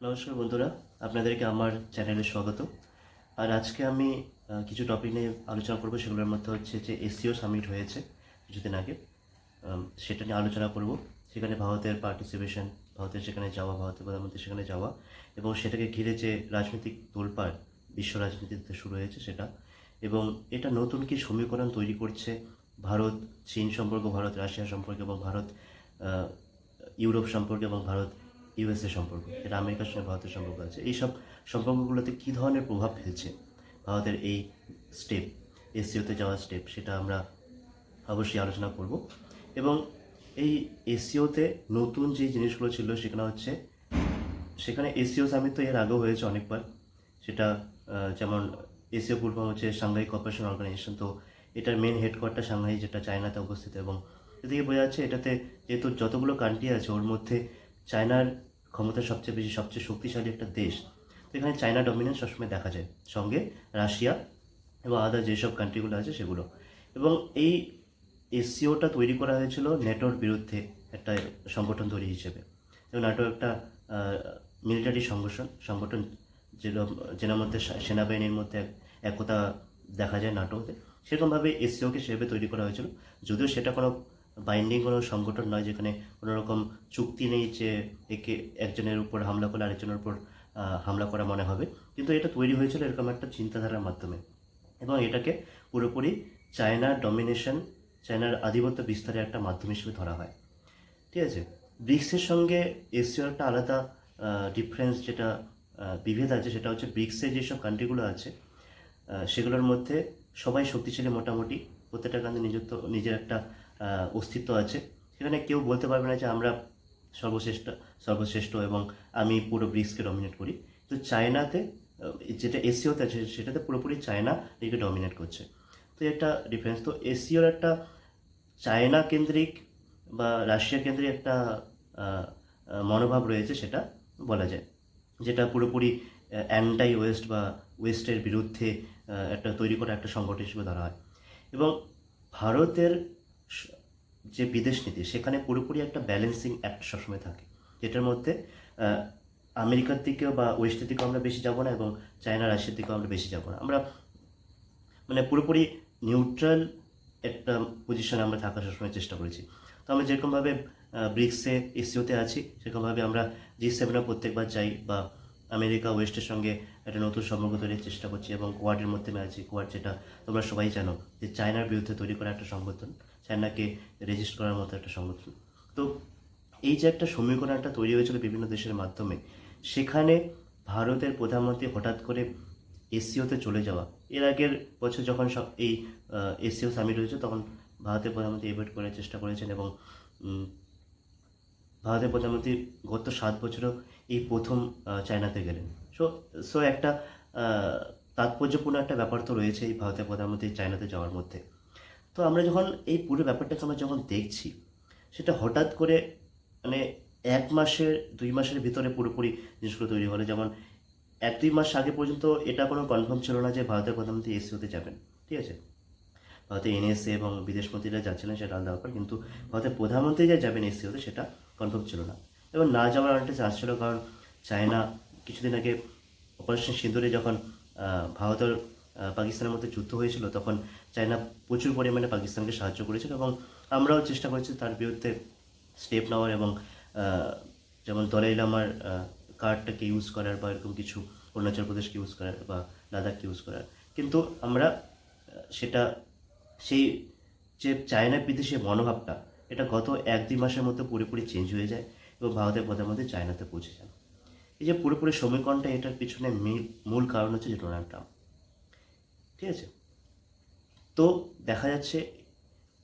নমস্কার বন্ধুরা, আপনাদেরকে আমার চ্যানেলে স্বাগত। আর আজকে আমি কিছু টপিক নিয়ে আলোচনা করব। সেগুলোর মধ্যে হচ্ছে যে এসসিও সামিট হয়েছে কিছুদিন আগে, সেটা নিয়ে আলোচনা করব। সেখানে ভারতের পার্টিসিপেশন, ভারতের সেখানে যাওয়া, ভারতের প্রধানমন্ত্রী সেখানে যাওয়া এবং সেটাকে ঘিরে যে রাজনৈতিক তোলপাড় বিশ্ব রাজনীতিতে শুরু হয়েছে সেটা, এবং এটা নতুন কি সমীকরণ তৈরি করছে ভারত চীন সম্পর্ক, ভারত রাশিয়া সম্পর্কে, এবং ভারত আহ, ইউরোপ সম্পর্কে, এবং ভারত ইউএসএ সম্পর্ক, যেটা আমেরিকার সঙ্গে ভারতের সম্পর্ক আছে। এইসব সম্পর্কগুলোতে কী ধরনের প্রভাব ফেলছে ভারতের এই স্টেপ, এসসিওতে যাওয়ার স্টেপ, সেটা আমরা অবশ্যই আলোচনা করব। এবং এই এসসিওতে নতুন যে জিনিসগুলো ছিল সেখানে হচ্ছে, সেখানে এসসিও সামিট তো এর আগেও হয়েছে অনেকবার। সেটা যেমন এসিও ফুল ফর্ম হচ্ছে সাংহাই কোঅপারেশন অর্গানাইজেশন। তো এটার মেন হেডকোয়ার্টার সাংহাই, যেটা চায়নাতে অবস্থিত। এবং এদিকে বোঝা যাচ্ছে এটাতে যেহেতু যতগুলো কান্ট্রি আছে ওর মধ্যে চায়নার ক্ষমতা সবচেয়ে বেশি, সবচেয়ে শক্তিশালী একটা দেশ। তো এখানে চায়না ডমিনেন্স সবসময় দেখা যায়, সঙ্গে রাশিয়া এবং আদার যেসব কান্ট্রিগুলো আছে সেগুলো। এবং এই এসসিওটা তৈরি করা হয়েছিল নেটোর বিরুদ্ধে একটা সংগঠন তৈরি হিসেবে। এবং ন্যাটো একটা মিলিটারি সংগঠন, যেটা যেটার মধ্যে সেনাবাহিনীর মধ্যে একতা দেখা যায় নাটোতে। সেরকমভাবে এসসিওকে সেভাবে তৈরি করা হয়েছিল, যদিও সেটা কোনো বাইন্ডিং কোনো সংগঠন নয়, যেখানে কোনো রকম চুক্তি নেই যে একে একজনের উপর হামলা করলে আরেকজনের উপর হামলা করা মনে হবে। কিন্তু এটা তৈরি হয়েছিল এরকম একটা চিন্তাধারার মাধ্যমে, এবং এটাকে পুরোপুরি চায়নার ডমিনেশন, চায়নার আধিপত্য বিস্তারের একটা মাধ্যম হিসেবে ধরা হয়। ঠিক আছে। ব্রিক্সের সঙ্গে এসিওর একটা আলাদা ডিফারেন্স, যেটা বিভেদ আছে, সেটা হচ্ছে ব্রিক্সের যেসব কান্ট্রিগুলো আছে সেগুলোর মধ্যে সবাই শক্তিশালী মোটামুটি, প্রত্যেকটা কান্ট্রি নিজের একটা অস্তিত্ব আছে। সেখানে কেউ বলতে পারবে না যে আমরা সর্বশ্রেষ্ঠ সর্বশ্রেষ্ঠ এবং আমি পুরো ব্রিক্সকে ডমিনেট করি। তো চায়নাতে যেটা এসিওতে আছে সেটাতে পুরোপুরি চায়না এটাকে ডমিনেট করছে। তো একটা ডিফারেন্স। তো এসিওর একটা চায়না কেন্দ্রিক বা রাশিয়া কেন্দ্রিক একটা মনোভাব রয়েছে, সেটা বলা যায়, যেটা পুরোপুরি অ্যান্টাই ওয়েস্ট বা ওয়েস্টের বিরুদ্ধে একটা তৈরি করা একটা সংগঠন হিসেবে ধরা হয়। এবং ভারতের স- যে বিদেশ নীতি, সেখানে পুরোপুরি একটা ব্যালেন্সিং অ্যাক্ট সবসময় থাকে, যেটার মধ্যে আহ, আমেরিকার দিকেও বা ওয়েস্টের দিকেও আমরা বেশি যাব না, এবং চায়না রাশিয়ার দিকেও আমরা বেশি যাব না। আমরা মানে পুরোপুরি নিউট্রাল একটা পজিশনে আমরা থাকার সবসময় চেষ্টা করেছি। তো আমরা যেরকমভাবে ব্রিক্সে এসিওতে আছি, সেরকমভাবে আমরা G7-এ প্রত্যেকবার যাই, বা আমেরিকা ওয়েস্টের সঙ্গে একটা নতুন সম্পর্ক তৈরির চেষ্টা করছি। এবং কোয়াডের মধ্যে আছি, কোয়াড যেটা তোমরা সবাই জানো যে চায়নার বিরুদ্ধে তৈরি করা একটা সংগঠন, চায়নাকে রেজিস্ট করার মতো একটা সংগঠন। তো এই যে একটা সমীকরণ একটা তৈরি হয়েছিল বিভিন্ন দেশের মাধ্যমে, সেখানে ভারতের প্রধানমন্ত্রী হঠাৎ করে এসসিওতে চলে যাওয়া, এর আগের বছর যখন সব এই এসসিও সামিট হয়েছে তখন ভারতের প্রধানমন্ত্রী এভয়েড করার চেষ্টা করেছেন। এবং উম, ভারতের প্রধানমন্ত্রী গত 7 বছরেও এই প্রথম চায়নাতে গেলেন। সো সো একটা আহ, তাৎপর্যপূর্ণ একটা ব্যাপার তো রয়েছে এই ভারতের প্রধানমন্ত্রী চায়নাতে যাওয়ার মধ্যে। তো আমরা যখন এই পুরো ব্যাপারটাকে আমরা যখন দেখছি, সেটা হঠাৎ করে মানে 1 মাসের 2 মাসের ভিতরে পুরোপুরি জিনিসগুলো তৈরি হলো। যেমন 1-2 মাস আগে পর্যন্ত এটা কোনো কনফার্ম ছিল না যে ভারতের প্রধানমন্ত্রী এসিওতে যাবেন। ঠিক আছে। ভারতের এনএসএ এবং বিদেশমন্ত্রীরা যাচ্ছিলেন সেটা আলাদা ব্যাপার, কিন্তু ভারতের প্রধানমন্ত্রী যে যাবেন এসিওতে সেটা কনফার্ম ছিল না। এবং না যাওয়ার অনেকটা চান্স ছিল, কারণ চায়না কিছুদিন আগে অপারেশন সিঁদুরে যখন ভারত আর পাকিস্তানের মধ্যে যুদ্ধ হয়েছিল, তখন চায়না প্রচুর পরিমাণে পাকিস্তানকে সাহায্য করেছিল। এবং আমরাও চেষ্টা করেছি তার বিরুদ্ধে স্টেপ নেওয়ার, এবং আহ, যেমন দলাই লামার কার্ডটাকে ইউজ করার, বা এরকম কিছু অরুণাচল প্রদেশকে ইউজ করার, বা লাদাখকে ইউজ করার। কিন্তু আমরা সেটা, সেই যে চায়না বিদেশি মনোভাবটা, এটা গত 1-2 মাসের মধ্যে পুরোপুরি চেঞ্জ হয়ে যায়, এবং ভারতের প্রধানমন্ত্রী চায়নাতে পৌঁছে যান। এই যে পুরোপুরি সমীকরণটা, এটার পিছনে মূল কারণ হচ্ছে যে ডোনাল্ড ট্রাম্প। ঠিক আছে। তো দেখা যাচ্ছে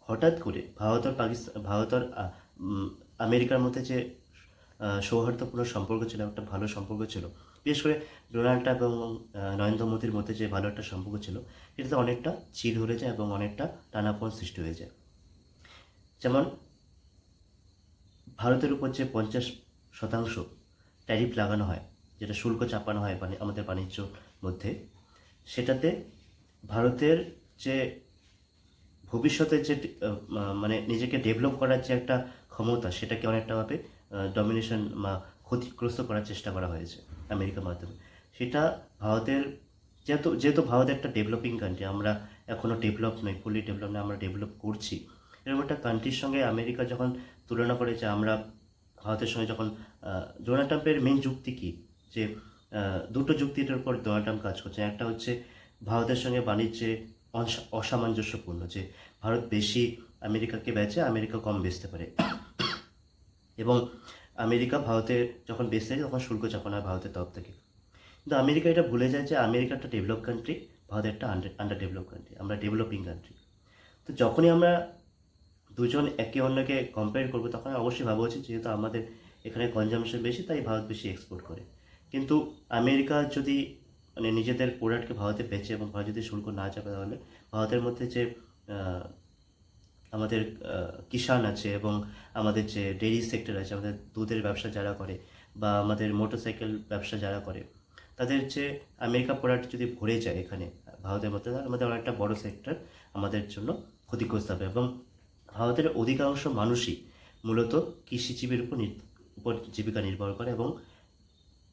হঠাৎ করে ভারত আর আমেরিকার মধ্যে যে সৌহার্দ্যপূর্ণ সম্পর্ক ছিল, একটা ভালো সম্পর্ক ছিল, বিশেষ করে ডোনাল্ড ট্রাম্প এবং নরেন্দ্র মোদীর মধ্যে যে ভালো একটা সম্পর্ক ছিল, এটাতে অনেকটা চির হয়ে যায় এবং অনেকটা টানাপোড়েন সৃষ্টি হয়ে যায়। যেমন ভারতের উপর যে 50% ট্যারিফ লাগানো হয়, যেটা শুল্ক চাপানো হয় আমাদের বাণিজ্য মধ্যে, সেটাতে ভারতের যে ভবিষ্যতে যে মানে নিজেকে ডেভেলপ করার যে একটা ক্ষমতা, সেটাকে অনেকটাভাবে ডমিনেশন বা ক্ষতিগ্রস্ত করার চেষ্টা করা হয়েছে আমেরিকার মাধ্যমে। সেটা ভারতের, যেহেতু যেহেতু ভারত একটা ডেভেলপিং কান্ট্রি, আমরা এখনও ডেভেলপ নই, ফুললি ডেভেলপ নয়, আমরা ডেভেলপ করছি। এরকম একটা কান্ট্রির সঙ্গে আমেরিকা যখন তুলনা করেছে, আমরা ভারতের সঙ্গে যখন ডোনাল্ড ট্রাম্পের মেন যুক্তি কী, যে দুটো যুক্তিটার উপর ডোনাল্ড ট্রাম্প কাজ করছে। একটা হচ্ছে ভারতের সঙ্গে বাণিজ্যে অসামঞ্জস্যপূর্ণ, যে ভারত বেশি আমেরিকাকে বেচে, আমেরিকা কম বেচতে পারে, এবং আমেরিকা ভারতে যখন বেচতে যায় তখন শুল্ক চাপানো হয় ভারতের তরফ থেকে। কিন্তু আমেরিকা এটা ভুলে যায় যে আমেরিকা একটা ডেভেলপ কান্ট্রি, ভারত একটা আন্ডার ডেভেলপ কান্ট্রি, আমরা ডেভেলপিং কান্ট্রি। তো যখনই আমরা দুজন একে অন্যকে কম্পেয়ার করবো, তখন অবশ্যই ভাবা উচিত যেহেতু আমাদের এখানে কনজামশন বেশি, তাই ভারত বেশি এক্সপোর্ট করে। কিন্তু আমেরিকা যদি মানে নিজেদের প্রোডাক্টকে ভারতে বেচে এবং ভারত যদি শুল্ক না চাপে, তাহলে ভারতের মধ্যে যে আমাদের কিষাণ আছে এবং আমাদের যে ডেইরি সেক্টর আছে, আমাদের দুধের ব্যবসা যারা করে বা আমাদের মোটরসাইকেল ব্যবসা যারা করে, তাদের যে আমেরিকা প্রোডাক্ট যদি ভরে যায় এখানে ভারতের মধ্যে, তাহলে আমাদের অনেকটা বড় সেক্টর আমাদের জন্য ক্ষতিগ্রস্ত হবে। এবং ভারতের অধিকাংশ মানুষই মূলত কৃষিজীবীর উপর জীবিকা নির্ভর করে, এবং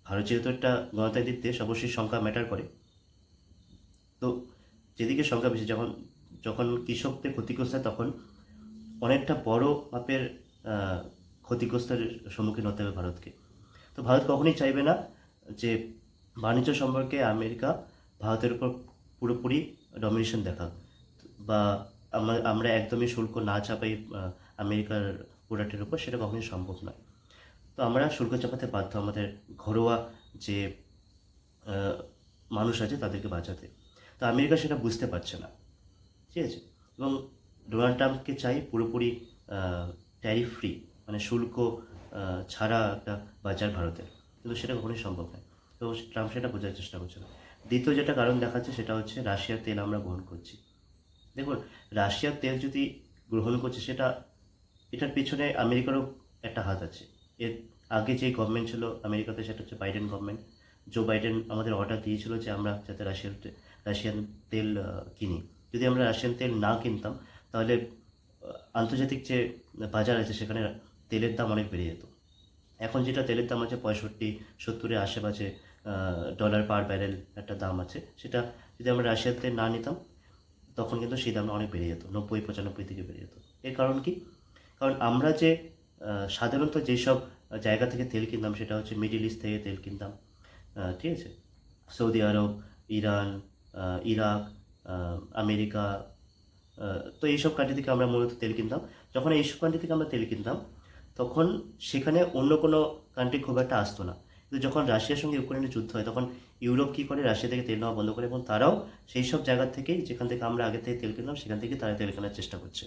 ভারত যেহেতু একটা গণতান্ত্রিক দেশ, অবশ্যই সংখ্যা ম্যাটার করে। তো যেদিকে সংখ্যা বেশি, যখন যখন কৃষকদের ক্ষতিগ্রস্ত হয়, তখন অনেকটা বড় মাপের ক্ষতিগ্রস্তের সম্মুখীন হতে হবে ভারতকে। তো ভারত কখনোই চাইবে না যে বাণিজ্য সম্পর্কে আমেরিকা ভারতের উপর পুরোপুরি ডমিনেশন দেখাক, বা আমরা একদমই শুল্ক না চাপাই আমেরিকার প্রোডাক্টের উপর, সেটা কখনোই সম্ভব নয়। তো আমরা শুল্ক চাপাতে বাধ্য, আমাদের ঘরোয়া যে মানুষ আছে তাদেরকে বাঁচাতে। তো আমেরিকা সেটা বুঝতে পারছে না, ঠিক আছে। এবং ডোনাল্ড ট্রাম্পকে চাই পুরোপুরি ট্যারিফ ফ্রি, মানে শুল্ক ছাড়া একটা বাজার ভারতের, কিন্তু সেটা কখনোই সম্ভব নয়। তো ট্রাম্প সেটা বোঝার চেষ্টা করছে না। দ্বিতীয় যেটা কারণ দেখাচ্ছে, সেটা হচ্ছে রাশিয়ার তেল আমরা গ্রহণ করছি। দেখুন, রাশিয়ার তেল যদি গ্রহণ করছে, এটার পিছনে আমেরিকারও একটা হাত আছে। এর আগে যে গভর্নমেন্ট ছিল আমেরিকাতে, সেটা হচ্ছে বাইডেন গভর্নমেন্ট। জো বাইডেন আমাদের অর্ডার দিয়েছিল যে আমরা যাতে রাশিয়ান তেল কিনি। যদি আমরা রাশিয়ান তেল না কিনতাম, তাহলে আন্তর্জাতিক যে বাজার আছে সেখানে তেলের দাম অনেক বেড়ে যেত। এখন যেটা তেলের দাম আছে 65-70-এর আশেপাশে ডলার পার ব্যারেল একটা দাম আছে, সেটা যদি আমরা রাশিয়ার তেল না নিতাম, তখন কিন্তু সেই দামটা অনেক বেড়ে যেত, 90-95 থেকে বেড়ে যেত। এর কারণ কি? কারণ আমরা যে সাধারণত যেসব জায়গা থেকে তেল কিনতাম, সেটা হচ্ছে মিডিল ইস্ট থেকে তেল কিনতাম, ঠিক আছে, সৌদি আরব, ইরান, ইরাক, আমেরিকা, তো এইসব কান্ট্রি থেকে আমরা মূলত তেল কিনতাম। যখন এইসব কান্ট্রি থেকে আমরা তেল কিনতাম, তখন সেখানে অন্য কোনো কান্ট্রি খুব একটা আসতো না। কিন্তু যখন রাশিয়ার সঙ্গে ইউক্রেনের যুদ্ধ হয়, তখন ইউরোপ কী করে, রাশিয়া থেকে তেল নেওয়া বন্ধ করে, এবং তারাও সেই সব জায়গা থেকেই, যেখান থেকে আমরা আগে থেকে তেল কিনলাম, সেখান থেকে তারা তেল কেনার চেষ্টা করছে।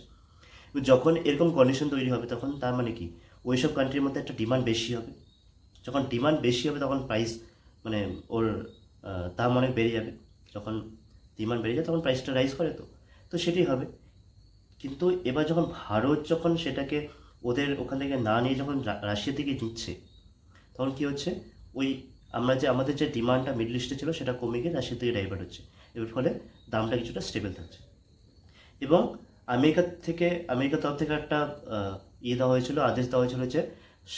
যখন এরকম কন্ডিশন তৈরি হবে, তখন তার মানে কি, ওই সব কান্ট্রির মধ্যে একটা ডিমান্ড বেশি হবে। যখন ডিমান্ড বেশি হবে, তখন প্রাইস মানে ওর দাম অনেক বেড়ে যাবে। যখন ডিমান্ড বেড়ে যায়, তখন প্রাইসটা রাইজ করে। তো সেটাই হবে। কিন্তু এবার যখন ভারত যখন সেটাকে ওদের ওখান থেকে না নিয়ে যখন রাশিয়া থেকে নিচ্ছে, তখন কী হচ্ছে, ওই আমাদের যে ডিমান্ডটা মিডল ইস্টে ছিল, সেটা কমে গিয়ে রাশিয়ার দিকে ডাইভার্ট হচ্ছে। এর ফলে দামটা কিছুটা স্টেবল থাকছে। এবং আমেরিকার তরফ থেকে একটা দেওয়া হয়েছিল, আদেশ দেওয়া হয়েছিল যে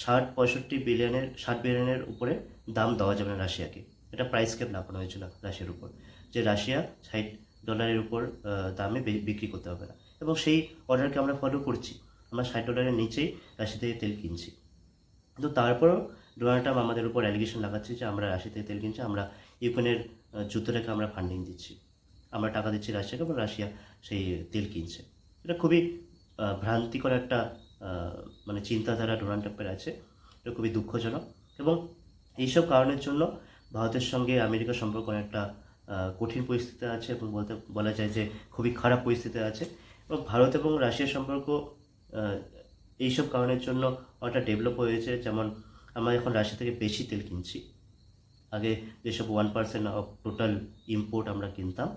60-65 বিলিয়নের উপরে দাম দেওয়া যাবে না রাশিয়াকে। এটা প্রাইস ক্যাপ লাগানো হয়েছিল রাশিয়ার উপর, যে রাশিয়া $60 উপর দামে বিক্রি করতে হবে না। এবং সেই অর্ডারকে আমরা ফলো করছি, আমরা $60 নিচেই রাশিয়া থেকে তেল কিনছি। কিন্তু তারপরেও ডোনাল্ড ট্রাম্প আমাদের উপর অ্যালিগেশন লাগাচ্ছে যে আমরা রাশিয়া থেকে তেল কিনছি, আমরা ইউক্রেনের যুদ্ধটাকে আমরা ফান্ডিং দিচ্ছি, আমরা টাকা দিচ্ছি রাশিয়াকে, এবং রাশিয়া সেই তেল কিনছে। এটা খুবই ভ্রান্তিকর একটা মানে চিন্তাধারা ডোনাল্ড ট্রাম্পের আছে। এটা খুবই দুঃখজনক, এবং এইসব কারণের জন্য ভারতের সঙ্গে আমেরিকার সম্পর্ক অনেকটা কঠিন পরিস্থিতিতে আছে, এবং বলা যায় যে খুবই খারাপ পরিস্থিতিতে আছে। এবং ভারত এবং রাশিয়ার সম্পর্ক এইসব কারণের জন্য অনেকটা ডেভেলপ হয়েছে। যেমন আমরা এখন রাশিয়া থেকে বেশি তেল কিনছি। আগে যেসব 1% অফ টোটাল ইম্পোর্ট আমরা কিনতাম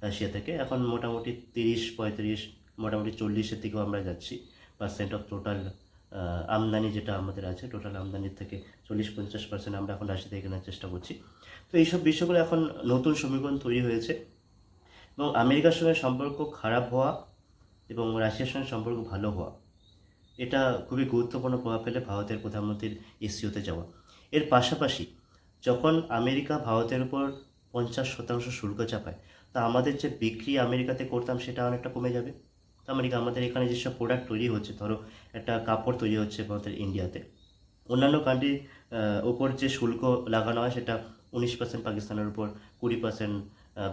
রাশিয়া থেকে, এখন মোটামুটি 30-35, মোটামুটি 40-এর দিকেও আমরা যাচ্ছি পার্সেন্ট অফ টোটাল আমদানি যেটা আমাদের আছে, টোটাল আমদানির থেকে 40-50% আমরা এখন রাশিয়া থেকে কেনার চেষ্টা করছি। তো এইসব বিষয়গুলো এখন নতুন সমীকরণ তৈরি হয়েছে, এবং আমেরিকার সঙ্গে সম্পর্ক খারাপ হওয়া এবং রাশিয়ার সঙ্গে সম্পর্ক ভালো হওয়া, এটা খুবই গুরুত্বপূর্ণ প্রভাব ফেলে ভারতের প্রধানমন্ত্রীর এসসিওতে যাওয়া। এর পাশাপাশি যখন আমেরিকা ভারতের উপর 50% শুল্ক চাপায়, তা আমাদের যে বিক্রি আমেরিকাতে করতাম সেটা অনেকটা কমে যাবে। তো আমেরিকা আমাদের এখানে যেসব প্রোডাক্ট তৈরি হচ্ছে, ধরো একটা কাপড় তৈরি হচ্ছে আমাদের ইন্ডিয়াতে, অন্যান্য কান্ট্রির ওপর যে শুল্ক লাগানো হয় সেটা 19% পাকিস্তানের উপর, 20%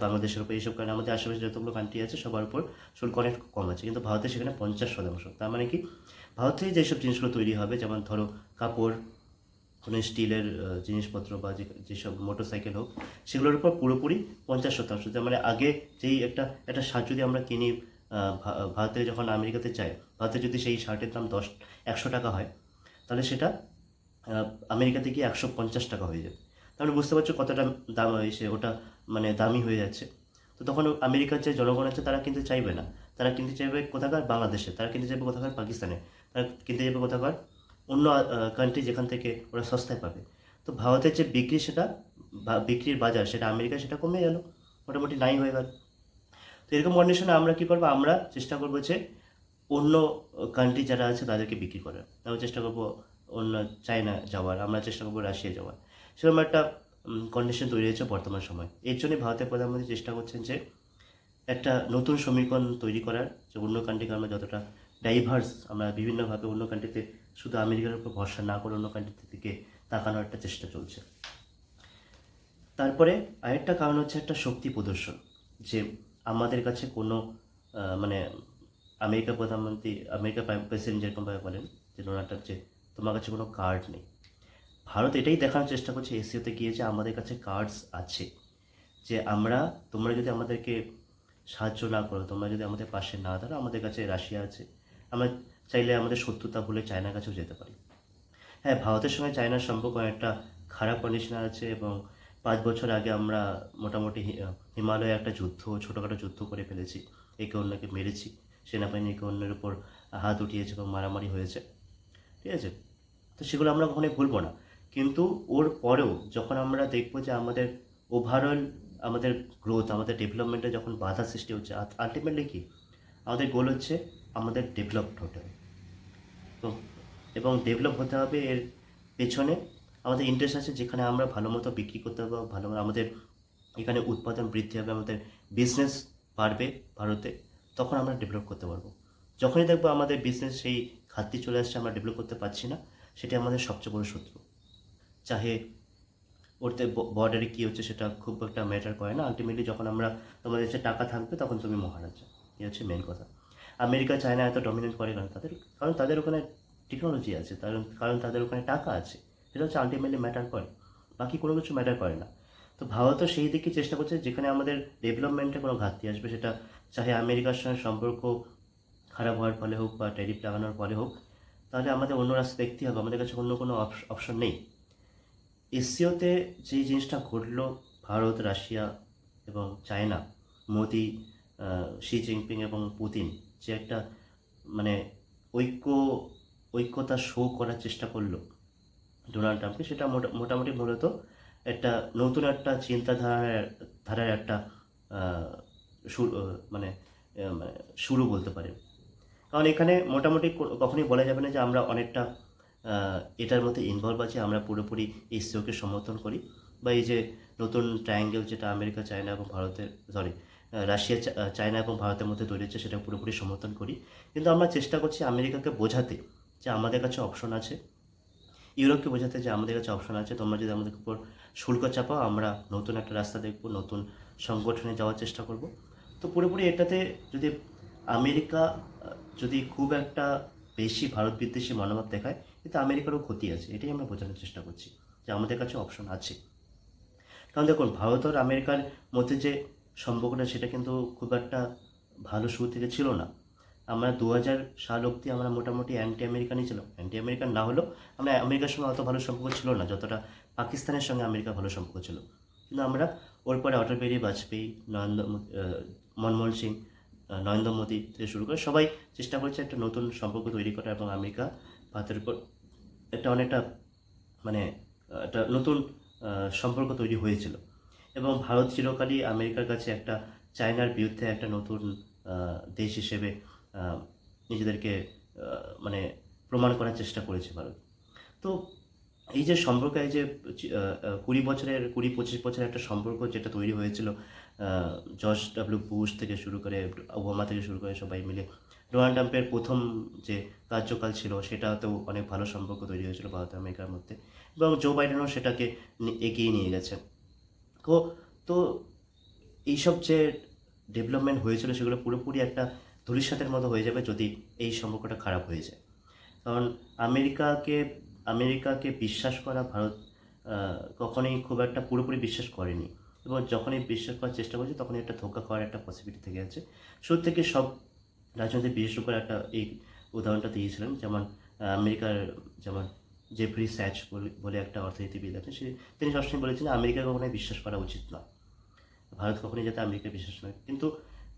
বাংলাদেশের উপর। এইসব কারণে আমাদের আশেপাশে যতগুলো কান্ট্রি আছে সবার উপর শুল্ক অনেক কম আছে, কিন্তু ভারতে সেখানে 50%। তার মানে কি, ভারতেই যেসব জিনিসগুলো তৈরি হবে, যেমন ধরো কাপড়, কোনো স্টিলের জিনিসপত্র বা যেসব মোটরসাইকেল হোক, সেগুলোর উপর পুরোপুরি 50%। তার মানে আগে যেই একটা একটা শার্ট যদি আমরা কিনি ভারতে, যখন আমেরিকাতে যাই, ভারতে যদি সেই শার্টের দাম 100 টাকা হয়, তাহলে সেটা আমেরিকাতে গিয়ে 150 টাকা হয়ে যাবে। তাহলে বুঝতে পারছো কতটা দাম এসে ওটা মানে দামি হয়ে যাচ্ছে। তো তখন আমেরিকার যে জনগণ আছে তারা কিন্তু চাইবে না, তারা কিনতে চাইবে কোথাকার, বাংলাদেশে, তারা কিনতে চাইবে কোথাকার, পাকিস্তানে, তারা কিনতে চাইবে কোথাকার, অন্য কান্ট্রি যেখান থেকে ওরা সস্তায় পাবে। তো ভারতের যে বিক্রি, সেটা বিক্রির বাজার সেটা আমেরিকায় সেটা কমে গেল, মোটামুটি নাই হয়ে গেল। তো এরকম কন্ডিশনে আমরা কী করবো, আমরা চেষ্টা করবো যে অন্য কান্ট্রি যারা আছে তাদেরকে বিক্রি করার। আমরা চেষ্টা করবো অন্য চায়না যাওয়ার, আমরা চেষ্টা করবো রাশিয়া যাওয়ার। সেরকম একটা কন্ডিশন তৈরি হয়েছে বর্তমান সময়। এর জন্যই ভারতের প্রধানমন্ত্রী চেষ্টা করছেন যে একটা নতুন সমীকরণ তৈরি করার, যে অন্য কান্ট্রিকে আমরা যতটা ডাইভার্স, আমরা বিভিন্নভাবে অন্য কান্ট্রিতে শুধু আমেরিকার উপর ভরসা না করে অন্য কান্ট্রির দিকে তাকানোর একটা চেষ্টা চলছে। তারপরে আরেকটা কারণ হচ্ছে একটা শক্তি প্রদর্শন, যে আমাদের কাছে কোনো মানে আমেরিকার প্রধানমন্ত্রী, আমেরিকার প্রেসিডেন্ট যেরকমভাবে বলেন যে ডোনাল্ড ট্রাম্প, যে তোমার কাছে কোনো কার্ড নেই। ভারত এটাই দেখানোর চেষ্টা করছে এসিওতে গিয়ে, যে আমাদের কাছে কার্ডস আছে, যে তোমরা যদি আমাদেরকে সাহায্য না করো, তোমরা যদি আমাদের পাশে না দাঁড়াও, আমাদের কাছে রাশিয়া আছে, আমরা চাইলে আমাদের শত্রুতা ভুলে চায়নার কাছেও যেতে পারি। হ্যাঁ, ভারতের সঙ্গে চায়নার সম্পর্ক একটা খারাপ কন্ডিশনে আছে, এবং 5 বছর আগে আমরা মোটামুটি হিমালয়ে একটা ছোটোখাটো যুদ্ধ করে ফেলেছি, একে অন্যকে মেরেছি, সেনাবাহিনী একে অন্যের উপর হাত উঠিয়েছে এবং মারামারি হয়েছে, ঠিক আছে? তো সেগুলো আমরা কখনোই ভুলবো না। কিন্তু ওর পরেও যখন আমরা দেখবো যে আমাদের ওভারঅল, আমাদের গ্রোথ, আমাদের ডেভেলপমেন্টে যখন বাধা সৃষ্টি হচ্ছে, আলটিমেটলি কি, আমাদের গোল হচ্ছে আমাদের ডেভেলপড হতে হবে। তো এবং ডেভেলপ হতে হবে, এর পেছনে আমাদের ইন্টারেস্ট আছে, যেখানে আমরা ভালো মতো বিক্রি করতে পারবো, ভালো আমাদের এখানে উৎপাদন বৃদ্ধি হবে, আমাদের বিজনেস বাড়বে ভারতে, তখন আমরা ডেভেলপ করতে পারবো। যখনই দেখবো আমাদের বিজনেস সেই ঘাটতি চলে আসছে, আমরা ডেভেলপ করতে পারছি না, সেটা আমাদের সবচেয়ে বড় শত্রু। চাহে ওতে বর্ডারে কী হচ্ছে সেটা খুব একটা ম্যাটার করে না, আলটিমেটলি যখন তোমাদের কাছে টাকা থাকবে তখন তুমি মহারাজা, এই হচ্ছে মেন কথা। আমেরিকা চায়না এত ডমিনেট করে কেন? কারণ তাদের ওখানে টেকনোলজি আছে, কারণ তাদের ওখানে টাকা আছে, সেটা হচ্ছে আলটিমেটলি ম্যাটার করে, বাকি কোনো কিছু ম্যাটার করে না। তো ভারতও সেই দিকে চেষ্টা করছে, যেখানে আমাদের ডেভেলপমেন্টে কোনো ঘাটতি আসবে, সেটা চাহে আমেরিকার সঙ্গে সম্পর্ক খারাপ হওয়ার ফলে হোক বা ট্যারিফ লাগানোর ফলে হোক, তাহলে আমাদের অন্য রাস্তা দেখতেই হবে, আমাদের কাছে অন্য কোনো অপশন নেই। এসসিওতে যে জিনিসটা ঘটলো, ভারত, রাশিয়া এবং চায়না, মোদি, শি জিনপিং এবং পুতিন, যে একটা মানে ঐক্য ঐক্যতা শো করার চেষ্টা করলো ডোনাল্ড ট্রাম্পকে, সেটা মোটামুটি মূলত একটা নতুন একটা ধারার একটা শুরু, মানে মানে শুরু বলতে পারে। কারণ এখানে মোটামুটি কখনোই বলা যাবে না যে আমরা অনেকটা এটার মধ্যে ইনভলভ আছি, আমরা পুরোপুরি এসসিওকে সমর্থন করি, বা এই যে নতুন ট্রায়াঙ্গেল যেটা আমেরিকা, চায়না এবং ভারতের, সরি, রাশিয়া, চায়না এবং ভারতের মধ্যে তৈরি হচ্ছে, সেটা পুরোপুরি সমর্থন করি। কিন্তু আমরা চেষ্টা করছি আমেরিকাকে বোঝাতে যে আমাদের কাছে অপশন আছে, ইউরোপকে বোঝাতে যে আমাদের কাছে অপশন আছে, তোমরা যদি আমাদের উপর শুল্ক চাপাও, আমরা নতুন একটা রাস্তা দেখব, নতুন সংগঠনে যাওয়ার চেষ্টা করব। তো পুরোপুরি এটাতে যদি আমেরিকা যদি খুব একটা বেশি ভারত বিদ্বেষী মনোভাব দেখায়, কিন্তু আমেরিকারও ক্ষতি আছে, এটাই আমরা বোঝানোর চেষ্টা করছি, যে আমাদের কাছে অপশন আছে। কারণ দেখুন, ভারত আর আমেরিকার মধ্যে যে সম্পর্কটা, সেটা কিন্তু খুব একটা ভালো শুরু থেকে ছিল না। আমরা 2000 সাল অবধি আমরা মোটামুটি অ্যান্টি আমেরিকানই ছিলাম, অ্যান্টি আমেরিকান না হলেও আমরা আমেরিকার সঙ্গে অত ভালো সম্পর্ক ছিল না যতটা পাকিস্তানের সঙ্গে আমেরিকার ভালো সম্পর্ক ছিল। কিন্তু আমরা ওর পরে অটল বিহারী বাজপেয়ী, মনমোহন সিং, নরেন্দ্র মোদী থেকে শুরু করে সবাই চেষ্টা করছে একটা নতুন সম্পর্ক তৈরি করা, এবং আমেরিকা ভারতের উপর একটা অনেকটা মানে একটা নতুন সম্পর্ক তৈরি হয়েছিল। এবং ভারত চিরকালই আমেরিকার কাছে একটা চায়নার বিরুদ্ধে একটা নতুন দেশ হিসেবে নিজেদেরকে মানে প্রমাণ করার চেষ্টা করেছে ভারত। তো এই যে সম্পর্ক, এই যে 20-25 বছরের একটা সম্পর্ক যেটা তৈরি হয়েছিল, জর্জ ডাব্লিউ বুশ থেকে শুরু করে ওবামা থেকে শুরু করে সবাই মিলে, ডোনাল্ড ট্রাম্পের প্রথম যে কার্যকাল ছিল সেটাতেও অনেক ভালো সম্পর্ক তৈরি হয়েছিল ভারত আমেরিকার মধ্যে, এবং জো বাইডেনও সেটাকে এগিয়ে নিয়ে গেছে। তো তো এইসব যে ডেভেলপমেন্ট হয়েছিল সেগুলো পুরোপুরি একটা ধূলিসাতের মতো হয়ে যাবে যদি এই সম্পর্কটা খারাপ হয়ে যায়। কারণ আমেরিকাকে আমেরিকাকে বিশ্বাস করা ভারত কখনোই খুব একটা পুরোপুরি বিশ্বাস করেনি, এবং যখনই বিশ্বাস করার চেষ্টা করছে তখনই একটা ধোঁকা খাওয়ার একটা পসিবিলিটি থেকে আছে। শুরু থেকে সব রাজনৈতিক বিশেষজ্ঞরা একটা এই উদাহরণটা দিয়েছিলেন, যেমন আমেরিকার যেমন জেফ্রি স্যাচ বলে একটা অর্থনীতিবিদ আছে, তিনি সবসময় বলেছেন আমেরিকা কখনোই বিশ্বাস করা উচিত না, ভারত কখনোই যাতে আমেরিকা বিশ্বাস নয়। কিন্তু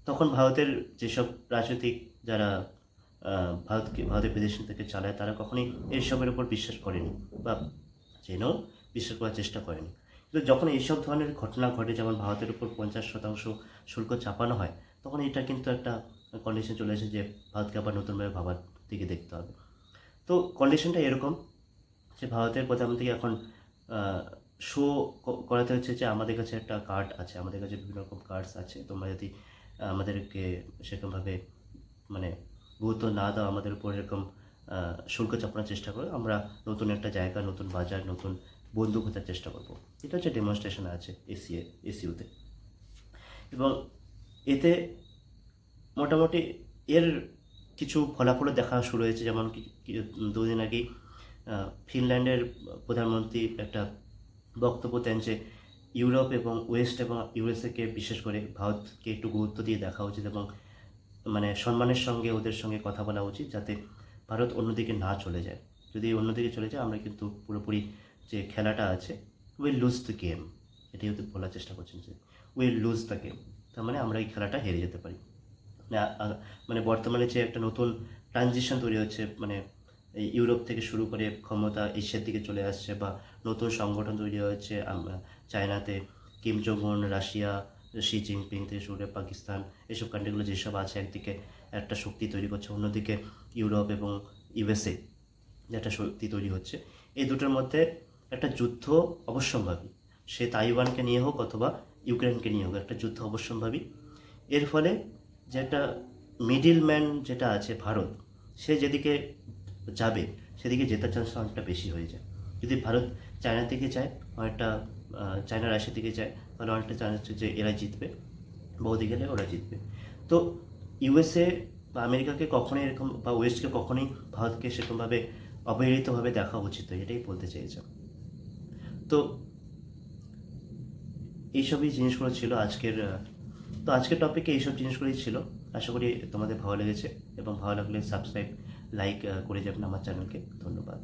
তখন ভারতের যেসব রাজনৈতিক যারা ভারতের বিদেশ থেকে চালায় তারা কখনোই এইসবের উপর বিশ্বাস করেনি, বা জেনেও বিশ্বাস করার চেষ্টা করেনি। কিন্তু যখন এইসব ধরনের ঘটনা ঘটে, যেমন ভারতের উপর 50% শুল্ক চাপানো হয়, তখন এটা কিন্তু একটা কন্ডিশন চলে আসে যে ভারতকে আবার নতুনভাবে ভাবার দিকে দেখতে হবে। তো কন্ডিশনটা এরকম যে ভারতের প্রধানমন্ত্রী এখন শো করাতে হচ্ছে যে আমাদের কাছে একটা কার্ড আছে, আমাদের কাছে বিভিন্ন রকম কার্ডস আছে, তোমরা যদি আমাদেরকে সেরকমভাবে মানে গুরুত্ব না দাও, আমাদের উপর এরকম শুল্ক চাপানোর চেষ্টা করো, আমরা নতুন একটা জায়গা, নতুন বাজার, নতুন বন্ধু খোঁজার চেষ্টা করবো। এটা হচ্ছে ডেমনস্ট্রেশন আছে এসিউতে। এবং এতে মোটামুটি এর কিছু ফলাফলও দেখা শুরু হয়েছে, যেমন দুদিন আগেই ফিনল্যান্ডের প্রধানমন্ত্রী একটা বক্তব্য দেন যে ইউরোপ এবং ওয়েস্ট এবং ইউএসএকে বিশেষ করে ভারতকে একটু গুরুত্ব দিয়ে দেখা উচিত, এবং মানে সম্মানের সঙ্গে ওদের সঙ্গে কথা বলা উচিত, যাতে ভারত অন্যদিকে না চলে যায়। যদি অন্যদিকে চলে যায় আমরা কিন্তু পুরোপুরি যে খেলাটা আছে, উইল লুজ দ্য গেম, এটাই হয়তো বলার চেষ্টা করছেন যে উইল লুজ দ্য গেম, তার মানে আমরা এই খেলাটা হেরে যেতে পারি। মানে বর্তমানে যে একটা নতুন ট্রানজিশন তৈরি হচ্ছে, মানে এই ইউরোপ থেকে শুরু করে ক্ষমতা এশিয়ার দিকে চলে আসছে, বা নতুন সংগঠন তৈরি হয়েছে চায়নাতে, কিম জং উন, রাশিয়া, শি জিনপিং থেকে শুরু করে পাকিস্তান, এসব কান্ট্রিগুলো যেসব আছে একদিকে একটা শক্তি তৈরি করছে, অন্যদিকে ইউরোপ এবং ইউএসএ যে একটা শক্তি তৈরি হচ্ছে। এই দুটোর মধ্যে একটা যুদ্ধ অবশ্যম্ভাবী, সে তাইওয়ানকে নিয়ে হোক অথবা ইউক্রেনকে নিয়ে হোক, একটা যুদ্ধ অবশ্যম্ভাবী। এর ফলে যে একটা মিডিল ম্যান যেটা আছে ভারত, সে যেদিকে যাবে সেদিকে জেতার চান্স অনেকটা বেশি হয়ে যায়। যদি ভারত চায়নার দিকে যায়, অনেকটা চায়না রাশিয়ার দিকে যায়, তাহলে অনেকটা চান্স আছে যে এরা জিতবে, বা ওদিকে গেলে ওরা জিতবে। তো ইউএসএ বা আমেরিকাকে কখনোই এরকম, বা ওয়েস্টকে কখনোই ভারতকে সেরকমভাবে অবহেলিতভাবে দেখা উচিত নয়, এটাই বলতে চেয়েছে। তো এইসবই জিনিসগুলো ছিল আজকের তো আজকের টপিকে এইসব জিনিসগুলোই ছিল। আশা করি তোমাদের ভালো লেগেছে, এবং ভালো লাগলে সাবস্ক্রাইব, লাইক করে যাবেন আমার চ্যানেলকে। ধন্যবাদ।